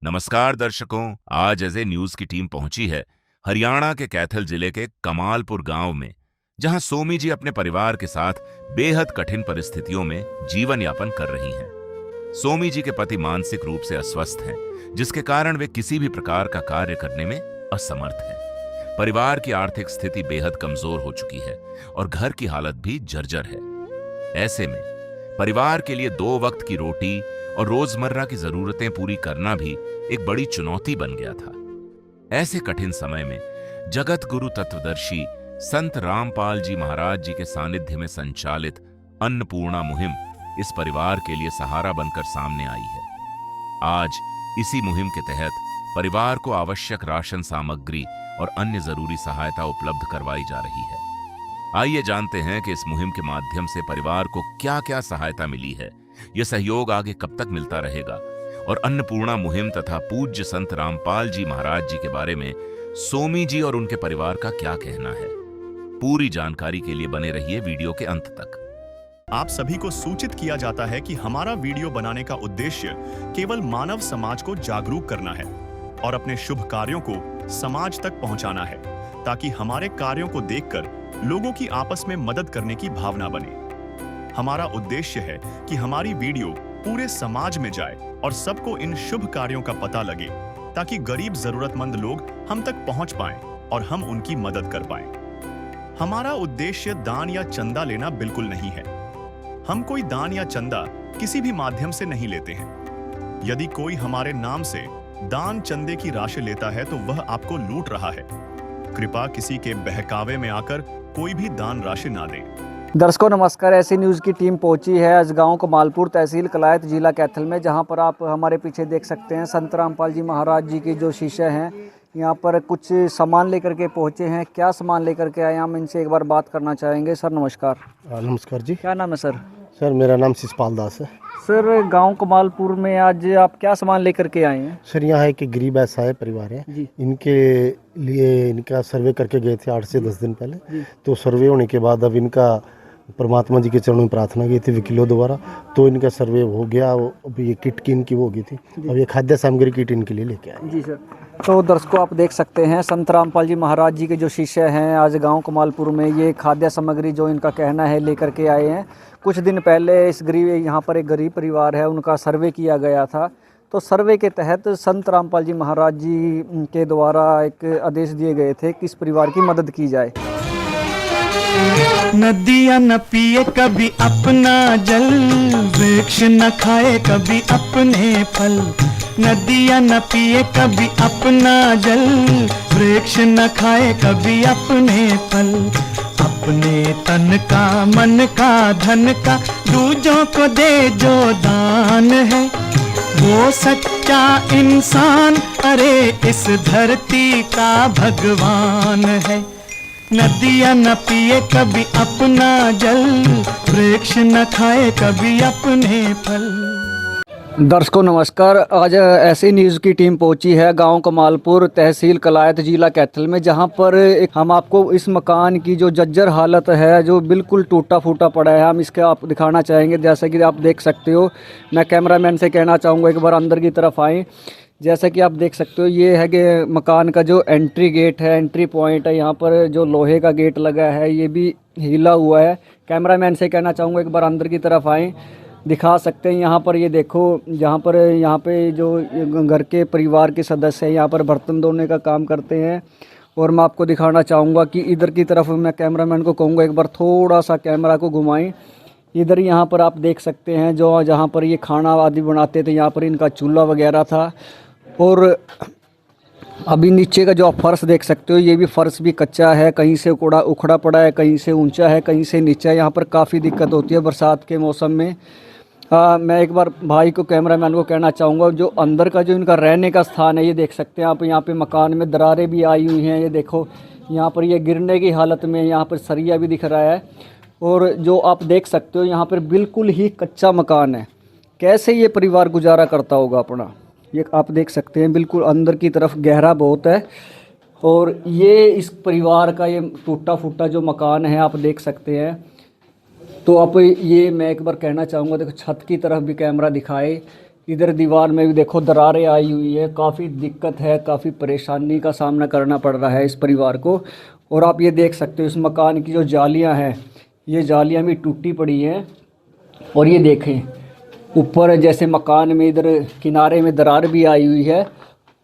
नमस्कार दर्शकों, आज अजय न्यूज की टीम पहुंची है हरियाणा के कैथल जिले के कमालपुर गांव में, जहां सोमी जी अपने परिवार के साथ बेहद कठिन परिस्थितियों में जीवन यापन कर रही हैं। सोमी जी के पति मानसिक रूप से अस्वस्थ हैं, जिसके कारण वे किसी भी प्रकार का कार्य करने में असमर्थ हैं। परिवार की आर्थिक स्थिति बेहद कमजोर हो चुकी है और घर की हालत भी जर्जर है। ऐसे में परिवार के लिए 2 वक्त की रोटी और रोजमर्रा की जरूरतें पूरी करना भी एक बड़ी चुनौती बन गया था। ऐसे कठिन समय में जगत गुरु तत्वदर्शी संत रामपाल जी महाराज जी के सानिध्य में संचालित अन्नपूर्णा मुहिम इस परिवार के लिए सहारा बनकर सामने आई है। आज इसी मुहिम के तहत परिवार को आवश्यक राशन सामग्री और अन्य जरूरी सहायता उपलब्ध करवाई जा रही है। आइए जानते हैं कि इस मुहिम के माध्यम से परिवार को क्या क्या सहायता मिली है, यह सहयोग आगे कब तक मिलता रहेगा और अन्नपूर्णा मुहिम तथा पूज्य संत रामपाल जी महाराज जी के बारे में सोमी जी और उनके परिवार का क्या कहना है। पूरी जानकारी के लिए बने रहिए वीडियो के अंत तक। आप सभी को सूचित किया जाता है कि हमारा वीडियो बनाने का उद्देश्य केवल मानव समाज को जागरूक करना है और अपने शुभ कार्यों को समाज तक पहुंचाना है, ताकि हमारे कार्यों को देखकर लोगों की आपस में मदद करने की भावना बने। हमारा उद्देश्य है कि हमारी वीडियो पूरे समाज में जाए और सबको इन शुभ कार्यों का पता लगे, ताकि गरीब जरूरतमंद लोग हम तक पहुंच पाएं और हम उनकी मदद कर पाएं। हमारा उद्देश्य दान या चंदा लेना बिल्कुल नहीं है। हम कोई दान या चंदा किसी भी माध्यम से नहीं लेते हैं। यदि कोई हमारे नाम से दान चंदे की राशि लेता है तो वह आपको लूट रहा है। कृपया किसी के बहकावे में आकर कोई भी दान राशि ना दे। दर्शकों नमस्कार, ऐसी न्यूज़ की टीम पहुंची है आज गांव कमालपुर, तहसील कलायत, जिला कैथल में, जहां पर आप हमारे पीछे देख सकते हैं संत रामपाल जी महाराज जी के जो शिष्य हैं यहां पर कुछ सामान लेकर के पहुंचे हैं। क्या सामान लेकर के आए हम इनसे एक बार बात करना चाहेंगे। सर नमस्कार। नमस्कार जी। क्या नाम है सर? सर मेरा नाम शिषपाल दास है। सर गांव कमालपुर में आज आप क्या सामान लेकर के आए हैं? सर यहाँ एक गरीब असहाय परिवार है जी। इनके लिए इनका सर्वे करके गए थे 8 से 10 दिन पहले। तो सर्वे होने के बाद अब इनका परमात्मा जी के चरणों में प्रार्थना की थी वकीलों द्वारा, तो इनका सर्वे हो गया। अब ये किट की इनकी वो हो गई थी, अब ये खाद्य सामग्री किट इनके लिए लेके आए। जी सर। तो दर्शकों आप देख सकते हैं संत रामपाल जी महाराज जी के जो शिष्य हैं आज गांव कमालपुर में ये खाद्य सामग्री जो इनका कहना है लेकर के आए हैं। कुछ दिन पहले इस गरीब यहाँ पर एक गरीब परिवार है, उनका सर्वे किया गया था। तो सर्वे के तहत संत रामपाल जी महाराज जी के द्वारा एक आदेश दिए गए थे कि इस परिवार की मदद की जाए। नदियाँ न पिए कभी अपना जल, वृक्ष न खाए कभी अपने फल। नदियाँ न पिए कभी अपना जल, वृक्ष न खाए कभी अपने फल। अपने तन का, मन का, धन का दूजों को दे जो दान है, वो सच्चा इंसान, अरे इस धरती का भगवान है। नदियाँ न पिए कभी अपना जल, वृक्ष न खाए कभी अपने फल। दर्शकों नमस्कार, आज ऐसी न्यूज़ की टीम पहुंची है गांव कमालपुर, तहसील कलायत, जिला कैथल में, जहां पर हम आपको इस मकान की जो जर्जर हालत है, जो बिल्कुल टूटा फूटा पड़ा है, हम इसका आप दिखाना चाहेंगे। जैसा कि आप देख सकते हो, मैं कैमरामैन से कहना चाहूँगा एक बार अंदर की तरफ आएँ। जैसा कि आप देख सकते हो ये है कि मकान का जो एंट्री गेट है, एंट्री पॉइंट है, यहाँ पर जो लोहे का गेट लगा है ये भी हिला हुआ है। कैमरामैन से कहना चाहूँगा एक बार अंदर की तरफ आएँ, दिखा सकते हैं। यहाँ पर ये देखो, यहाँ पे जो घर के परिवार के सदस्य हैं यहाँ पर बर्तन धोने का काम करते हैं। और मैं आपको दिखाना चाहूँगा कि इधर की तरफ मैं कैमरामैन को कहूँगा एक बार थोड़ा सा कैमरा को घुमाएं। इधर यहाँ पर आप देख सकते हैं जो जहाँ पर ये खाना आदि बनाते थे, यहाँ पर इनका चूल्हा वगैरह था। और अभी नीचे का जो आप फर्श देख सकते हो ये भी फर्श भी कच्चा है, कहीं से उखड़ा पड़ा है, कहीं से ऊंचा है, कहीं से नीचा है। यहाँ पर काफ़ी दिक्कत होती है बरसात के मौसम में। मैं एक बार भाई को, कैमरामैन को कहना चाहूँगा, जो अंदर का जो इनका रहने का स्थान है ये देख सकते हैं आप। यहाँ पे मकान में दरारें भी आई हुई हैं, ये देखो यहाँ पर ये गिरने की हालत में, यहाँ पर सरिया भी दिख रहा है। और जो आप देख सकते हो यहाँ पर बिल्कुल ही कच्चा मकान है। कैसे ये परिवार गुजारा करता होगा अपना, ये आप देख सकते हैं। बिल्कुल अंदर की तरफ गहरा बहुत है। और ये इस परिवार का ये टूटा फूटा जो मकान है आप देख सकते हैं। तो आप ये मैं एक बार कहना चाहूँगा, देखो छत की तरफ भी कैमरा दिखाए। इधर दीवार में भी देखो दरारें आई हुई है, काफ़ी दिक्कत है, काफ़ी परेशानी का सामना करना पड़ रहा है इस परिवार को। और आप ये देख सकते हो इस मकान की जो जालियां हैं, ये जालियां भी टूटी पड़ी हैं। और ये देखें ऊपर जैसे मकान में इधर किनारे में दरार भी आई हुई है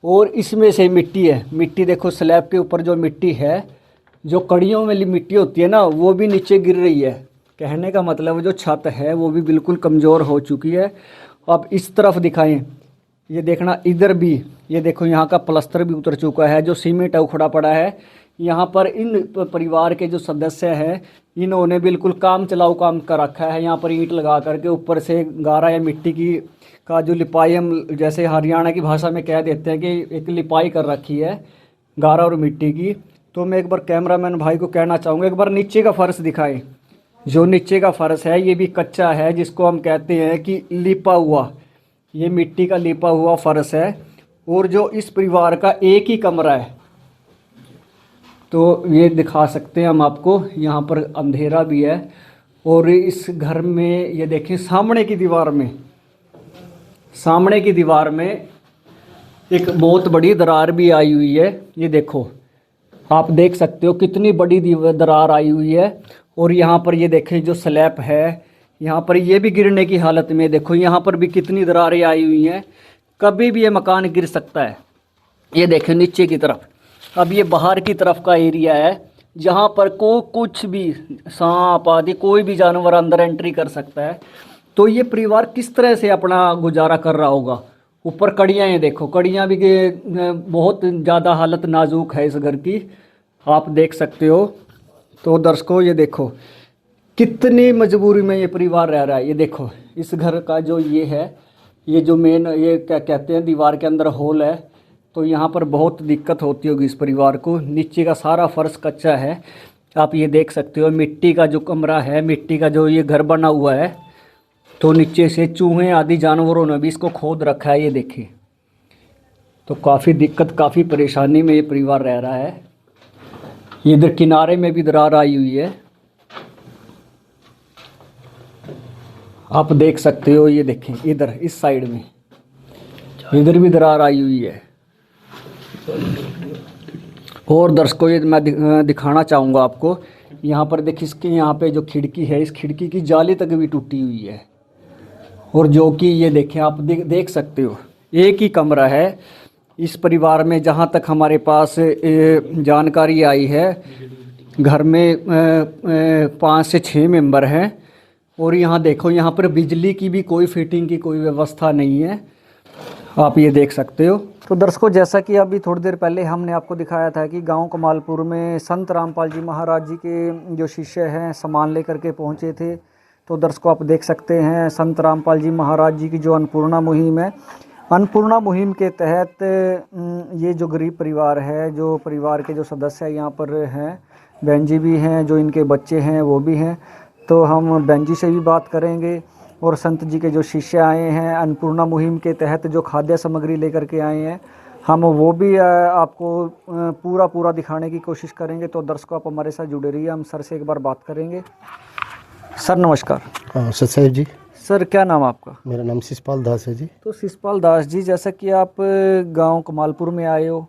और इसमें से मिट्टी है। मिट्टी देखो स्लैब के ऊपर जो मिट्टी है, जो कड़ियों में मिट्टी होती है ना, वो भी नीचे गिर रही है। कहने का मतलब जो छत है वो भी बिल्कुल कमज़ोर हो चुकी है। अब इस तरफ दिखाएं, ये देखना इधर भी, ये देखो यहाँ का प्लास्टर भी उतर चुका है, जो सीमेंट है उखड़ा पड़ा है। यहाँ पर इन परिवार के जो सदस्य हैं इन्होंने बिल्कुल काम चलाऊ काम कर रखा है। यहाँ पर ईंट लगा करके ऊपर से गारा या मिट्टी की का जो लिपाई, हम जैसे हरियाणा की भाषा में कह देते हैं कि एक लिपाई कर रखी है गारा और मिट्टी की। तो मैं एक बार कैमरामैन भाई को कहना चाहूँगा एक बार नीचे का फर्श दिखाएं। जो नीचे का फर्श है ये भी कच्चा है, जिसको हम कहते हैं कि लिपा हुआ, ये मिट्टी का लिपा हुआ फर्श है। और जो इस परिवार का एक ही कमरा है, तो ये दिखा सकते हैं हम आपको, यहाँ पर अंधेरा भी है। और इस घर में ये देखें सामने की दीवार में एक बहुत बड़ी दरार भी आई हुई है। ये देखो आप देख सकते हो कितनी बड़ी दरार आई हुई है। और यहाँ पर ये देखें जो स्लैब है, यहाँ पर ये भी गिरने की हालत में, देखो यहाँ पर भी कितनी दरारें आई हुई हैं। कभी भी ये मकान गिर सकता है। ये देखें नीचे की तरफ, अब ये बाहर की तरफ का एरिया है जहाँ पर कुछ भी सांप आदि कोई भी जानवर अंदर एंट्री कर सकता है। तो ये परिवार किस तरह से अपना गुजारा कर रहा होगा। ऊपर कड़ियाँ हैं, देखो कड़ियाँ भी बहुत ज़्यादा हालत नाजुक है इस घर की, आप देख सकते हो। तो दर्शकों ये देखो कितनी मजबूरी में ये परिवार रह रहा है। ये देखो इस घर का जो ये है, ये जो मेन ये क्या कहते हैं दीवार के अंदर होल है, तो यहाँ पर बहुत दिक्कत होती होगी इस परिवार को। नीचे का सारा फर्श कच्चा है, आप ये देख सकते हो। मिट्टी का जो कमरा है, मिट्टी का जो ये घर बना हुआ है, तो नीचे से चूहे आदि जानवरों ने भी इसको खोद रखा है। ये देखिए, तो काफ़ी दिक्कत, काफ़ी परेशानी में ये परिवार रह रहा है। ये इधर किनारे में भी दरार आई हुई है, आप देख सकते हो। ये देखें इधर इस साइड में, इधर भी दरार आई हुई है। और दर्शकों ये मैं दिखाना चाहूँगा आपको, यहाँ पर देखिए इसके यहाँ पे जो खिड़की है, इस खिड़की की जाली तक भी टूटी हुई है। और जो कि ये देखें आप देख सकते हो एक ही कमरा है इस परिवार में। जहाँ तक हमारे पास जानकारी आई है, घर में 5 से 6 मेंबर हैं। और यहाँ देखो, यहाँ पर बिजली की भी कोई फिटिंग की कोई व्यवस्था नहीं है, आप ये देख सकते हो। तो दर्शकों जैसा कि अभी थोड़ी देर पहले हमने आपको दिखाया था कि गांव कमालपुर में संत रामपाल जी महाराज जी के जो शिष्य हैं सामान लेकर के पहुँचे थे। तो दर्शकों आप देख सकते हैं संत रामपाल जी महाराज जी की जो अन्नपूर्णा मुहिम है, अन्नपूर्णा मुहिम के तहत ये जो गरीब परिवार है, जो परिवार के जो सदस्य हैं यहाँ पर हैं, बहन जी भी हैं, जो इनके बच्चे हैं वो भी हैं। तो हम बहन जी से भी बात करेंगे। और संत जी के जो शिष्य आए हैं अन्नपूर्णा मुहिम के तहत जो खाद्य सामग्री लेकर के आए हैं, हम वो भी आपको पूरा दिखाने की कोशिश करेंगे। तो दर्शकों आप हमारे साथ जुड़े रहिए, हम सर से एक बार बात करेंगे। सर नमस्कार। सर साहिब जी। सर क्या नाम आपका? मेरा नाम शिषपाल दास है जी। तो शिषपाल दास जी, जैसा कि आप गांव कमालपुर में आए हो,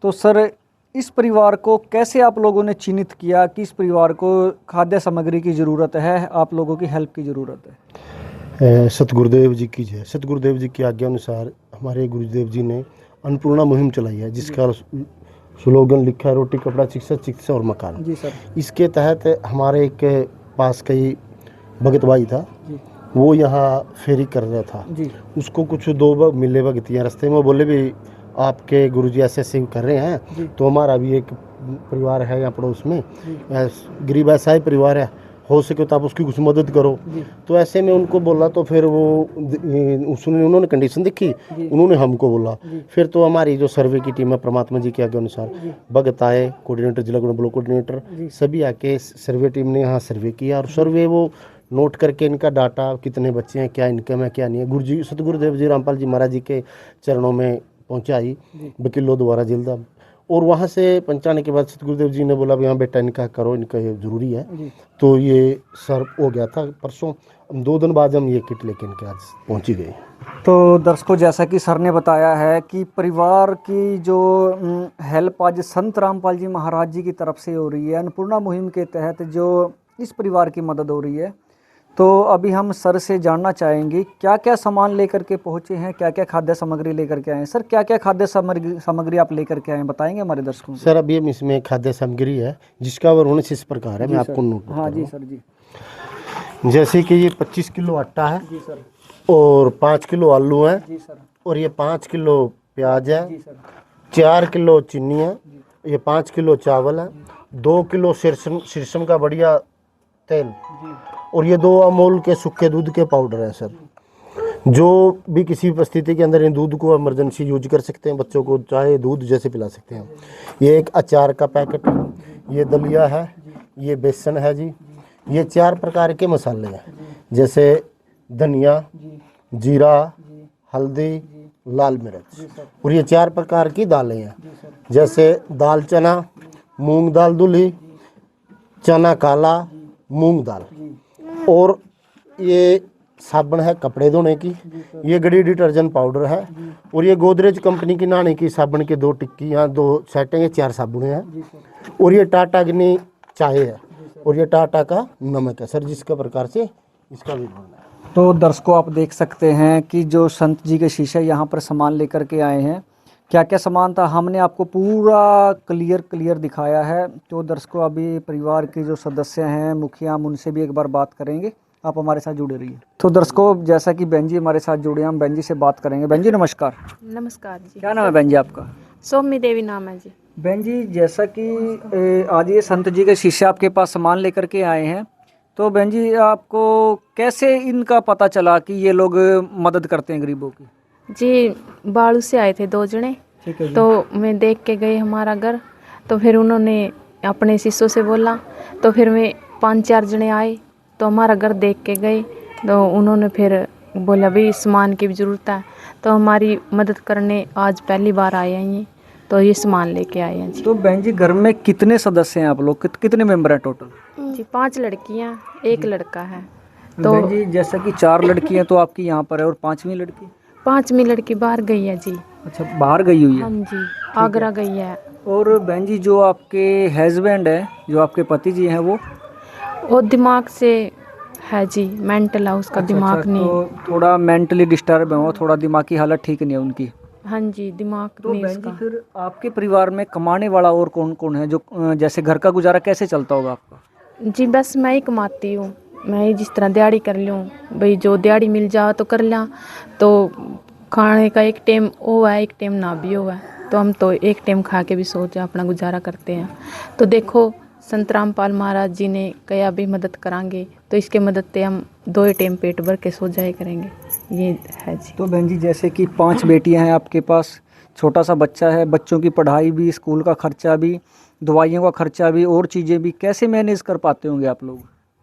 तो सर इस परिवार को कैसे आप लोगों ने चिन्हित किया कि इस परिवार को खाद्य सामग्री की ज़रूरत है, आप लोगों की हेल्प की ज़रूरत है? सतगुरुदेव जी की जय। सतगुरुदेव जी की आज्ञा अनुसार हमारे गुरुदेव जी ने अन्नपूर्णा मुहिम चलाई है, जिसका स्लोगन लिखा है रोटी कपड़ा शिक्षा, शिक्षा और मकान। जी सर। इसके तहत हमारे एक पास कई भगत भाई था, वो यहाँ फेरी कर रहा था जी। उसको कुछ 2 मिले भगतियाँ रास्ते में, बोले भी आपके गुरुजी ऐसे ऐसे कर रहे हैं, तो हमारा भी एक परिवार है यहाँ पड़ोस में, गरीब ऐसा ही परिवार है, हो सके तो आप उसकी कुछ मदद करो। तो ऐसे में उनको बोला, तो फिर वो उन्होंने कंडीशन देखी, उन्होंने हमको बोला। फिर तो हमारी जो सर्वे की टीम है परमात्मा जी के आगे अनुसार, भगत आए, कोऑर्डिनेटर, जिला ब्लॉक कोऑर्डिनेटर सभी आके सर्वे टीम ने यहाँ सर्वे किया। और सर्वे वो नोट करके इनका डाटा, कितने बच्चे हैं, क्या इनकम है, क्या नहीं है, गुरुजी सतगुरुदेव जी रामपाल जी महाराज जी के चरणों में पहुँचाई, वकीलों द्वारा जिल्दा। और वहाँ से पहुँचाने के बाद सतगुरुदेव जी ने बोला यहाँ बेटा इनका करो, इनका ये ज़रूरी है। तो ये सर हो गया था परसों, 2 दिन बाद हम ये किट लेके इनके आज पहुँची गए। तो दर्शकों, जैसा कि सर ने बताया है कि परिवार की जो हेल्प आज संत रामपाल जी महाराज जी की तरफ से हो रही है, अन्नपूर्णा मुहिम के तहत जो इस परिवार की मदद हो रही है। तो अभी हम सर से जानना चाहेंगे क्या क्या सामान लेकर के पहुँचे हैं, क्या क्या खाद्य सामग्री लेकर के आए हैं। सर, क्या क्या खाद्य सामग्री आप लेकर के आए हैं, बताएंगे हमारे दर्शकों को। सर अभी हम इसमें खाद्य सामग्री है जिसका वर्णन इस प्रकार है, मैं आपको नोट हाँ जी सर जी। जैसे कि ये 25 किलो आटा है जी सर। और 5 किलो आलू है जी सर। और ये 5 किलो प्याज है, जी सर। 4 किलो चीनी है, ये 5 किलो चावल है, 2 किलो शीशम का बढ़िया तेल और ये 2 अमूल के सूखे दूध के पाउडर है सर। जो भी किसी परिस्थिति के अंदर इन दूध को इमरजेंसी यूज कर सकते हैं, बच्चों को चाहे दूध जैसे पिला सकते हैं। ये एक अचार का पैकेट है, ये दलिया है, ये बेसन है जी, ये 4 प्रकार के मसाले हैं जैसे धनिया, जीरा, हल्दी, लाल मिर्च, और ये 4 प्रकार की दालें हैं जैसे दाल चना, मूंग दाल धुली, चना काला, मूंग दाल, और ये साबुन है कपड़े धोने की, ये गड़ी डिटर्जेंट पाउडर है, और ये गोदरेज कंपनी की नहाने की साबुन के 2 टिक्कियाँ, 2 सेटें, ये 4 साबुनें हैं, और ये टाटा गिनी चाय है, और ये टाटा का नमक है सर, जिसका प्रकार से इसका भी बनना है। तो दर्शकों, आप देख सकते हैं कि जो संत जी के शीशे यहाँ पर सामान लेकर के आए हैं, क्या क्या सामान था हमने आपको पूरा क्लियर दिखाया है। तो दर्शकों, अभी परिवार के जो सदस्य हैं, मुखिया, हम उनसे भी एक बार बात करेंगे। आप हमारे साथ जुड़े रहिए। तो दर्शकों, जैसा कि बहन जी हमारे साथ जुड़े हैं, हम बहन जी से बात करेंगे। बहन जी नमस्कार। नमस्कार जी। क्या नाम है बहन जी आपका? सौम्य देवी नाम है जी। बहन जी, जैसा कि आज ये संत जी के शिष्य आपके पास सामान लेकर के आए हैं, तो बहन जी आपको कैसे इनका पता चला कि ये लोग मदद करते हैं गरीबों की? जी, बाड़ू से आए थे 2 जने, ठीक है जी। तो मैं देख के गए हमारा घर, तो फिर उन्होंने अपने शिष्यों से बोला, तो फिर मैं 5-4 जने आए तो हमारा घर देख के गए, तो उन्होंने फिर बोला भाई सामान की भी ज़रूरत है, तो हमारी मदद करने आज पहली बार आए हैं ये, तो ये सामान लेके आए हैं जी। तो बहन जी, घर में कितने सदस्य हैं आप लोग, कितने मेंबर हैं टोटल? जी 5 लड़कियां, 1 लड़का है। तो बहन जी, जैसा कि 4 लड़कियां तो आपकी यहाँ पर है और 5वीं लड़की? 5वीं लड़की बाहर गई है जी। अच्छा, बाहर गई हुई हाँ है। जी, आगरा गई है। और बहन जी, जो आपके हस्बैंड है, जो आपके पति जी हैं, वो दिमाग से है जी, मेंटल है उसका। दिमाग नहीं, तो थोड़ा मेंटली डिस्टर्ब है वो, थोड़ा दिमागी हालत ठीक नहीं है उनकी। हाँ जी, दिमाग तो नहीं बहन जी, उसका। फिर आपके परिवार में कमाने वाला और कौन कौन है, जो जैसे घर का गुजारा कैसे चलता होगा आपका? जी बस मैं ही कमाती हूँ, मैं ही जिस तरह दिहाड़ी कर लूँ, भाई जो दिहाड़ी मिल जाओ तो कर लिया। तो खाने का एक टाइम वो है, एक टाइम ना भी हुआ है, तो हम तो एक टाइम खा के भी सोचा अपना गुजारा करते हैं। तो देखो, संत रामपाल महाराज जी ने कहा भी मदद करांगे, तो इसके मदद से हम 2 टाइम पेट भर के सो जाए करेंगे, ये है जी। तो बहन जी, जैसे कि 5 बेटियां हैं आपके पास, छोटा सा बच्चा है, बच्चों की पढ़ाई भी, स्कूल का खर्चा भी, दवाइयों का खर्चा भी, और चीज़ें भी, कैसे मैनेज कर पाते होंगे आप लोग?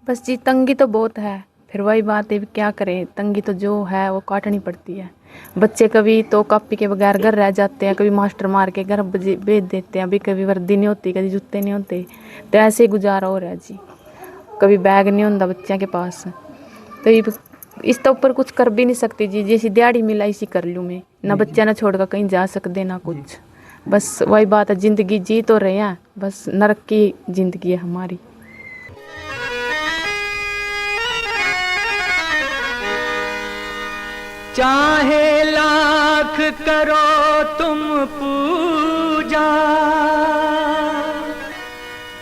बस जी, तंगी तो बहुत है, फिर वही बात है, क्या करें, तंगी तो जो है वो काटनी पड़ती है। बच्चे कभी तो कॉपी के बगैर घर रह जाते हैं, कभी मास्टर मार के घर भेज देते हैं, अभी कभी वर्दी नहीं होती, कभी जूते नहीं होते, तो ऐसे ही गुजारा हो रहा है जी। कभी बैग नहीं होता बच्चों के पास, तो ये इस तो ऊपर कुछ कर भी नहीं सकती जी, जैसी दिहाड़ी मिला इसी कर लूँ मैं, ना बच्चा ना छोड़ कर कहीं जा सकते ना कुछ। बस वही बात है, ज़िंदगी जी तो रहे हैं, बस नरक की ज़िंदगी है हमारी। चाहे लाख करो तुम पूजा,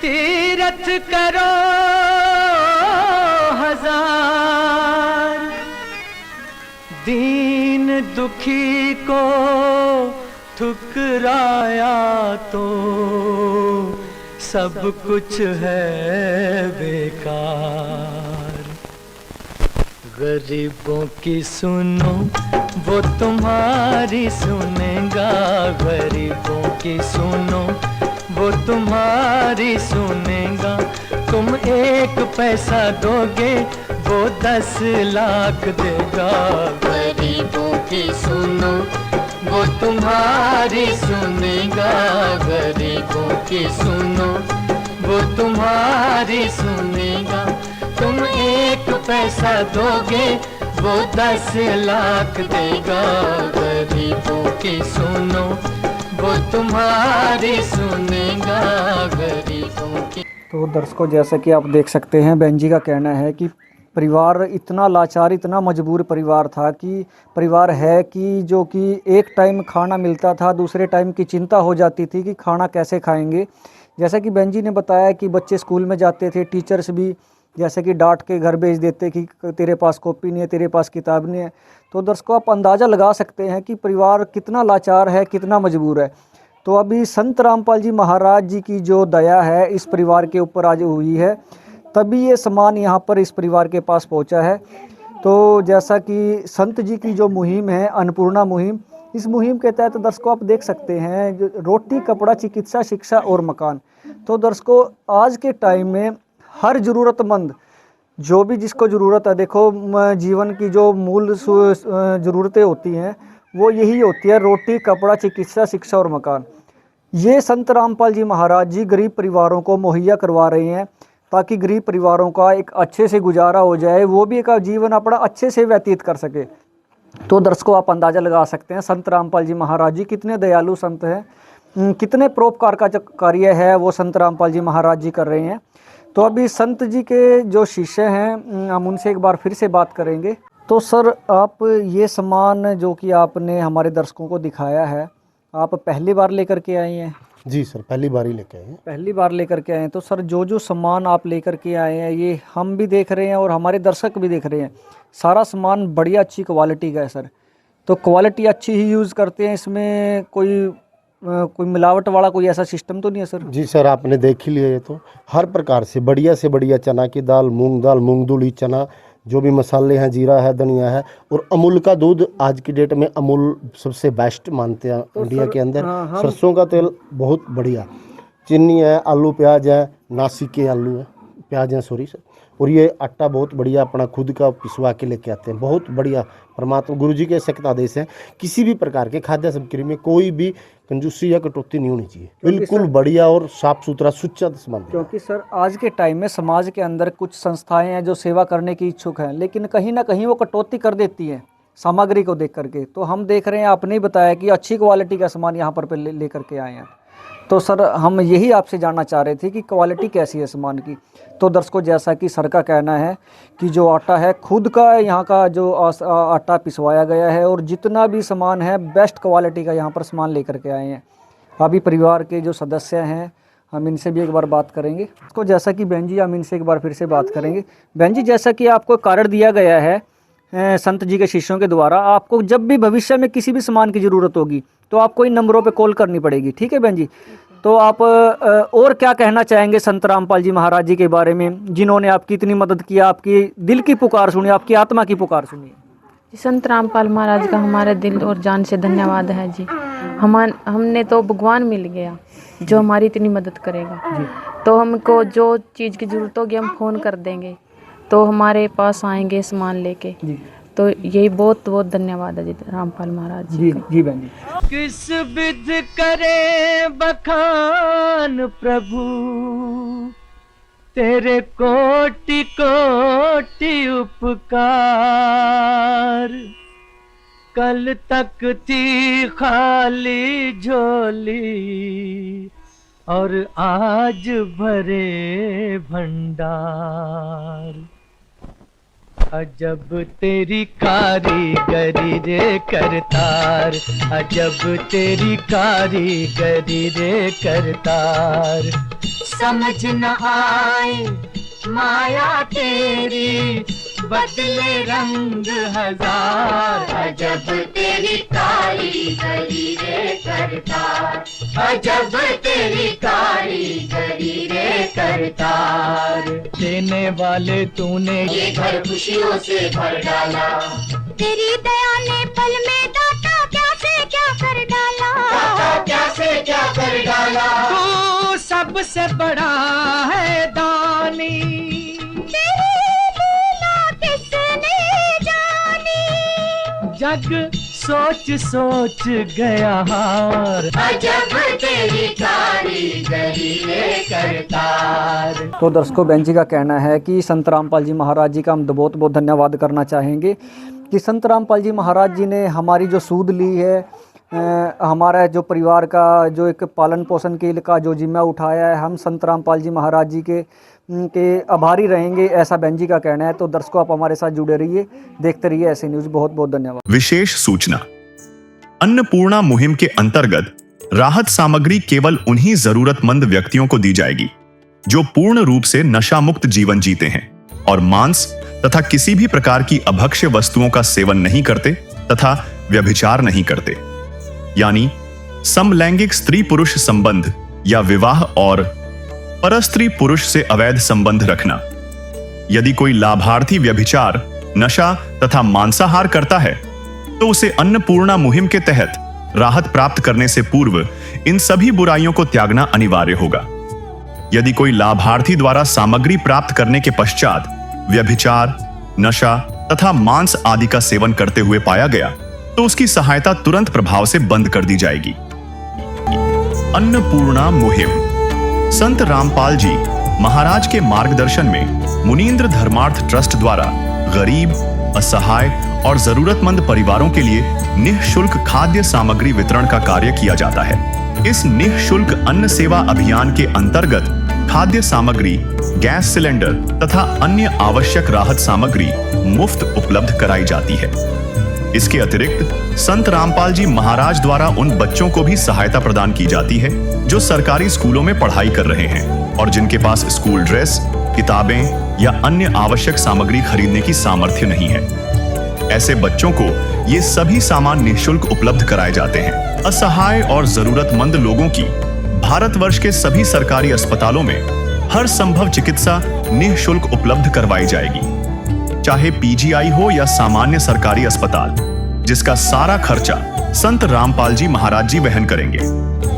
तीरथ करो 1000, दीन दुखी को ठुकराया तो सब कुछ है बेकार। गरीबों की सुनो वो तुम्हारी सुनेगा, गरीबों की सुनो वो तुम्हारी सुनेगा। तुम 1 पैसा दोगे वो 10 लाख देगा। गरीबों की सुनो वो तुम्हारी सुनेगा, गरीब गरीबों की सुनो वो तुम्हारी सुनेगा। तुम 1 पैसा दोगे वो 10 लाख देगा। गरीबों की सुनो वो तुम्हारी सुनेगा। गरीबों की। तो दर्शकों, जैसा कि आप देख सकते हैं, बहन जी का कहना है कि परिवार इतना लाचार, इतना मजबूर परिवार था कि परिवार है कि जो कि एक टाइम खाना मिलता था, दूसरे टाइम की चिंता हो जाती थी कि खाना कैसे खाएंगे। जैसा कि बहन जी ने बताया कि बच्चे स्कूल में जाते थे, टीचर्स भी जैसे कि डांट के घर भेज देते कि तेरे पास कॉपी नहीं है, तेरे पास किताब नहीं है। तो दर्शकों, आप अंदाज़ा लगा सकते हैं कि परिवार कितना लाचार है, कितना मजबूर है। तो अभी संत रामपाल जी महाराज जी की जो दया है इस परिवार के ऊपर आज हुई है, तभी ये सामान यहाँ पर इस परिवार के पास पहुँचा है। तो जैसा कि संत जी की जो मुहिम है, अन्नपूर्णा मुहिम, इस मुहिम के तहत दर्शकों आप देख सकते हैं जो रोटी, कपड़ा, चिकित्सा, शिक्षा और मकान। तो दर्शकों, आज के टाइम में हर ज़रूरतमंद, जो भी जिसको ज़रूरत है, देखो जीवन की जो मूल ज़रूरतें होती हैं वो यही होती है, रोटी, कपड़ा, चिकित्सा, शिक्षा और मकान। ये संत रामपाल जी महाराज जी गरीब परिवारों को मुहैया करवा रहे हैं ताकि गरीब परिवारों का एक अच्छे से गुजारा हो जाए, वो भी एक जीवन अपना अच्छे से व्यतीत कर सके। तो दर्शकों, आप अंदाज़ा लगा सकते हैं संत रामपाल जी महाराज जी कितने दयालु संत हैं, कितने परोपकार का जो कार्य है वो संत रामपाल जी महाराज जी कर रहे हैं। तो अभी संत जी के जो शिष्य हैं हम उनसे एक बार फिर से बात करेंगे। तो सर, आप ये सामान जो कि आपने हमारे दर्शकों को दिखाया है, आप पहली बार लेकर के आए हैं? जी सर, पहली बार ही लेके आए हैं। पहली बार लेकर के आए हैं। तो सर, जो सामान आप लेकर के आए हैं ये हम भी देख रहे हैं और हमारे दर्शक भी देख रहे हैं, सारा सामान बढ़िया अच्छी क्वालिटी का है सर। तो क्वालिटी अच्छी ही यूज़ करते हैं, इसमें कोई मिलावट वाला कोई ऐसा सिस्टम तो नहीं है सर? जी सर, आपने देख ही लिया, ये तो हर प्रकार से बढ़िया चना की दाल, मूंग दाल, मूंगदुली, चना, जो भी मसाले हैं, जीरा है, धनिया है, और अमूल का दूध। आज की डेट में अमूल सबसे बेस्ट मानते हैं तो इंडिया के अंदर। सरसों का तेल बहुत बढ़िया, चीनी है, आलू प्याज है, नासिक के आलू है, प्याज हैं सॉरी सर। और ये आटा बहुत बढ़िया अपना खुद का पिसवा के लेके आते हैं, बहुत बढ़िया। परमात्मा गुरु जी के सख्त आदेश हैं, किसी भी प्रकार के खाद्य सामग्री में कोई भी कंजूसी या कटौती नहीं होनी चाहिए, बिल्कुल बढ़िया और साफ सुथरा सुच्चा सामान। क्योंकि सर, आज के टाइम में समाज के अंदर कुछ संस्थाएं हैं जो सेवा करने की इच्छुक हैं, लेकिन कहीं ना कहीं वो कटौती कर देती हैं सामग्री को देख करके। तो हम देख रहे हैं, आपने ही बताया कि अच्छी क्वालिटी का सामान यहाँ पर लेकर के आए हैं। तो सर, हम यही आपसे जानना चाह रहे थे कि क्वालिटी कैसी है सामान की। तो दर्शकों, जैसा कि सर का कहना है कि जो आटा है खुद का यहाँ का जो आटा पिसवाया गया है, और जितना भी सामान है बेस्ट क्वालिटी का यहाँ पर सामान लेकर के आए हैं। अभी परिवार के जो सदस्य हैं हम इनसे भी एक बार बात करेंगे। तो जैसा कि बहन जी, हम इनसे एक बार फिर से बात करेंगे। बहन जी, जैसा कि आपको कार्ड दिया गया है संत जी के शिष्यों के द्वारा, आपको जब भी भविष्य में किसी भी सामान की ज़रूरत होगी तो आपको इन नंबरों पे कॉल करनी पड़ेगी, ठीक है बहन जी? तो आप और क्या कहना चाहेंगे संत रामपाल जी महाराज जी के बारे में, जिन्होंने आपकी इतनी मदद की, आपकी दिल की पुकार सुनी, आपकी आत्मा की पुकार सुनी? जी, संत रामपाल महाराज का हमारे दिल और जान से धन्यवाद है जी। हमने तो भगवान मिल गया जो हमारी इतनी मदद करेगा। तो हमको जो चीज़ की ज़रूरत होगी हम फ़ोन कर देंगे तो हमारे पास आएंगे सामान लेके जी। तो यही बहुत बहुत धन्यवाद है जी रामपाल महाराज जी। जी बहन जी। किस विध करे बखान प्रभु, तेरे कोटि कोटि उपकार। कल तक थी खाली झोली और आज भरे भंडार। अजब तेरी कारीगरी रे करतार, अजब तेरी कारीगरी रे करतार। समझ न आए माया तेरी, बदले रंग हजार। अजब तेरी कारीगरी रे करतार, अजब तेरी कारीगरी रे करतार। देने वाले तूने ये घर खुशियों से भर डाला, तेरी दया ने पल में दाता क्या से क्या कर डाला, दाता क्या से क्या कर डाला। तू सबसे बड़ा है दानी, तेरी लीला किसने जानी। जग सोच सोच गया हार। अजब तेरी कारीगरी रे करतार। तो दर्शकों, बहन जी का कहना है कि संत रामपाल जी महाराज जी का हम बहुत बहुत धन्यवाद करना चाहेंगे कि संत रामपाल जी महाराज जी ने हमारी जो सूद ली है, हमारा जो परिवार का जो एक पालन पोषण के का जो जिम्मा उठाया है, हम संत रामपाल जी महाराज जी के आभारी रहेंगे, ऐसा बहन जी का कहना है। तो दर्शकों, आप हमारे साथ जुड़े रहिए, देखते रहिए ऐसे न्यूज़। बहुत बहुत धन्यवाद। विशेष सूचना, अन्नपूर्णा मुहिम के अंतर्गत राहत सामग्री केवल उन्हीं जरूरतमंद व्यक्तियों को दी जाएगी जो पूर्ण रूप से नशा मुक्त जीवन जीते हैं और मांस तथा किसी भी प्रकार की अभक्ष्य वस्तुओं का सेवन नहीं करते तथा व्यभिचार नहीं करते, यानी समलैंगिक स्त्री पुरुष संबंध या विवाह और परस्त्री पुरुष से अवैध संबंध रखना। यदि कोई लाभार्थी व्यभिचार, नशा तथा मांसाहार करता है तो उसे अन्नपूर्णा मुहिम के तहत राहत प्राप्त करने से पूर्व इन सभी बुराइयों को त्यागना अनिवार्य होगा। यदि कोई लाभार्थी द्वारा सामग्री प्राप्त करने के पश्चात व्यभिचार, नशा तथा मांस आदि का सेवन करते हुए पाया गया तो उसकी सहायता तुरंत प्रभाव से बंद कर दी जाएगी। अन्नपूर्णा मुहिम संत रामपाल जी महाराज के मार्गदर्शन में मुनींद्र धर्मार्थ ट्रस्ट द्वारा गरीब, असहाय और जरूरतमंद परिवारों के लिए निःशुल्क खाद्य सामग्री वितरण का कार्य किया जाता है। इस निःशुल्क अन्न सेवा अभियान के अंतर्गत खाद्य सामग्री, गैस सिलेंडर तथा अन्य आवश्यक राहत सामग्री मुफ्त उपलब्ध कराई जाती है। इसके अतिरिक्त संत रामपाल जी महाराज द्वारा उन बच्चों को भी सहायता प्रदान की जाती है जो सरकारी स्कूलों में पढ़ाई कर रहे हैं और जिनके पास स्कूल ड्रेस, किताबें या अन्य आवश्यक सामग्री खरीदने की सामर्थ्य नहीं है। ऐसे बच्चों को ये सभी सामान निःशुल्क उपलब्ध कराए जाते हैं। असहाय और जरूरतमंद लोगों की भारतवर्ष के सभी सरकारी अस्पतालों में हर संभव चिकित्सा निःशुल्क उपलब्ध करवाई जाएगी, चाहे पीजीआई हो या सामान्य सरकारी अस्पताल, जिसका सारा खर्चा संत रामपाल जी महाराज जी वहन करेंगे।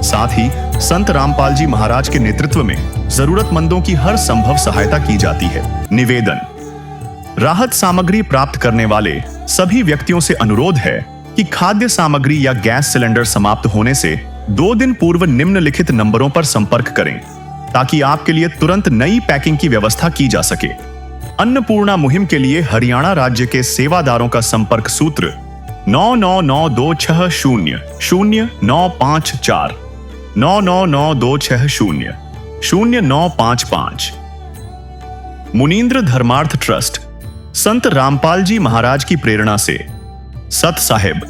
साथ ही संत रामपाल जी महाराज के नेतृत्व में जरूरतमंदों की हर संभव सहायता की जाती है। निवेदन, राहत सामग्री प्राप्त करने वाले सभी व्यक्तियों से अनुरोध है कि खाद्य सामग्री या गैस सिलेंडर समाप्त होने से 2 दिन पूर्व निम्नलिखित नंबरों पर संपर्क करें ताकि आपके लिए तुरंत नई पैकिंग की व्यवस्था की जा सके। अन्नपूर्णा मुहिम के लिए हरियाणा राज्य के सेवादारों का संपर्क सूत्र 9992600954 9992600955। मुनींद्र धर्मार्थ ट्रस्ट संत रामपाल जी महाराज की प्रेरणा से सत साहिब